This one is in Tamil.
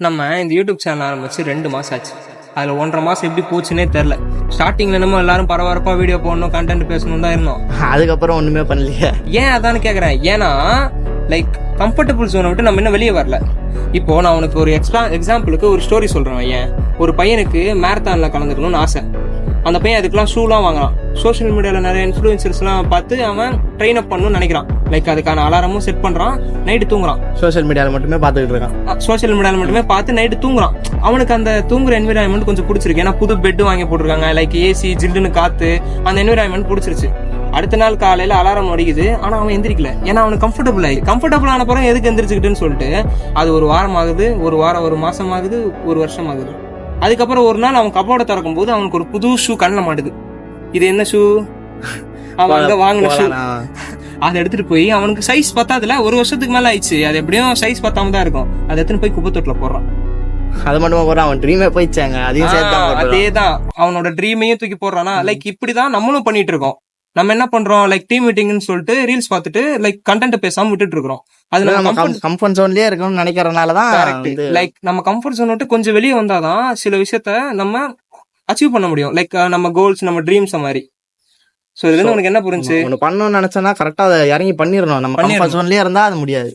நம்ம இந்த யூடியூப் சேனல் ஆரம்பிச்சு 2 மாசம் ஆச்சு. அதுல 1.5 மாசம் எப்படி போச்சுன்னே தெரியல. ஸ்டார்டிங்ல என்னமோ எல்லாரும் பரபரப்பா வீடியோ போடணும், கண்டென்ட் பேசணும் தான் இருந்தோம். அதுக்கப்புறம் ஒண்ணுமே பண்ணலையே. ஏன் அதான்னு கேக்குறேன். ஏன்னா லைக் கம்ஃபர்டபுள் ஜோனை விட்டு நம்ம இன்னும் வெளியே வரல. இப்போ நான் உனக்கு ஒரு எக்ஸாம்பிளுக்கு ஒரு ஸ்டோரி சொல்றேன். ஏன் ஒரு பையனுக்கு மேரத்தான்ல கலந்துக்கணும்னு ஆசை. அந்த பையன் அதுக்கெல்லாம் ஷூலாம் வாங்கலாம். சோஷியல் மீடியால நிறைய இன்ஃப்ளூயன்சர்ஸ்லாம் பார்த்து அவன் ட்ரெயின் அப் பண்ணணும்னு நினைக்கிறான். லைக் அதுக்கான அலாரமும் செட் பண்றான், நைட்டு தூங்குறான். சோஷியல் மீடியால மட்டுமே பார்த்துக்கிட்டு இருக்கான். சோஷியல் மீடியால மட்டுமே பார்த்து நைட்டு தூங்குறான். அவனுக்கு அந்த தூங்குற என்விரான்மெண்ட் கொஞ்சம் பிடிச்சிருக்கு. ஏன்னா புது பெட் வாங்கி போட்டிருக்காங்க, லைக் ஏசி, ஜில்லுன்னு காத்து, அந்த என்விரான்மெண்ட் பிடிச்சிருச்சு. அடுத்த நாள் காலையில அலாரம் அடிக்குது, ஆனா அவன் எந்திரிக்கல. ஏன்னா அவனுக்கு கம்ஃபர்டபுள் ஆன பிறகு எதுக்கு எந்திரிச்சுக்கிட்டுன்னு சொல்லிட்டு அது ஒரு வாரம் ஆகுது, ஒரு மாசம் ஆகுது, ஒரு வருஷம் ஆகுது. அதுக்கப்புறம் ஒரு நாள் அவன் கபோர்டை திறக்கும் போது அவனுக்கு ஒரு புது ஷூ கண்ணில் மாட்டுது. இது என்ன ஷூ? அவன் அங்க வாங்கின ஷூ. அதை எடுத்துட்டு போய் அவனுக்கு சைஸ் பத்தாதுல, ஒரு வருஷத்துக்கு மேல ஆயிடுச்சு. அது எப்படியும் சைஸ் பத்தாம தான் இருக்கும். அதை எடுத்துன்னு போய் குப்பை தொட்டில போடுறான். அது மட்டும் போறான், அவன் ட்ரீமே போயிடுச்சாங்க. அதேதான் அவனோட ட்ரீமையும் தூக்கி போடுறானா. லைக் இப்படிதான் நம்மளும் பண்ணிட்டு இருக்கோம். நம்ம என்ன பண்றோம், லைக் டீம் மீட்டிங்னு சொல்லிட்டு ரீல்ஸ் பார்த்துட்டு லைக் கண்டென்ட் பேசாம விட்டுட்டு இருக்கோம். அது நம்ம கம்ஃபர்ட் ஜோன்லயே இருக்கணும்னு நினைக்கிறதுனாலதான். லைக் நம்ம கம்ஃபர்ட் ஜோன் விட்டு கொஞ்சம் வெளியே வந்தாதான் சில விஷயத்த நம்ம அச்சீவ் பண்ண முடியும். லைக் நம்ம கோல்ஸ், நம்ம ட்ரீம்ஸ் மாதிரி. சோ இதுல உனக்கு என்ன புரிஞ்சு? ஒண்ணு பண்ணணும்னு நினைச்சனா கரெக்டா அதை இறங்கி பண்ணிடணும். நம்ம கம்ஃபர்ட் ஜோன்லயே இருந்தா அது முடியாது.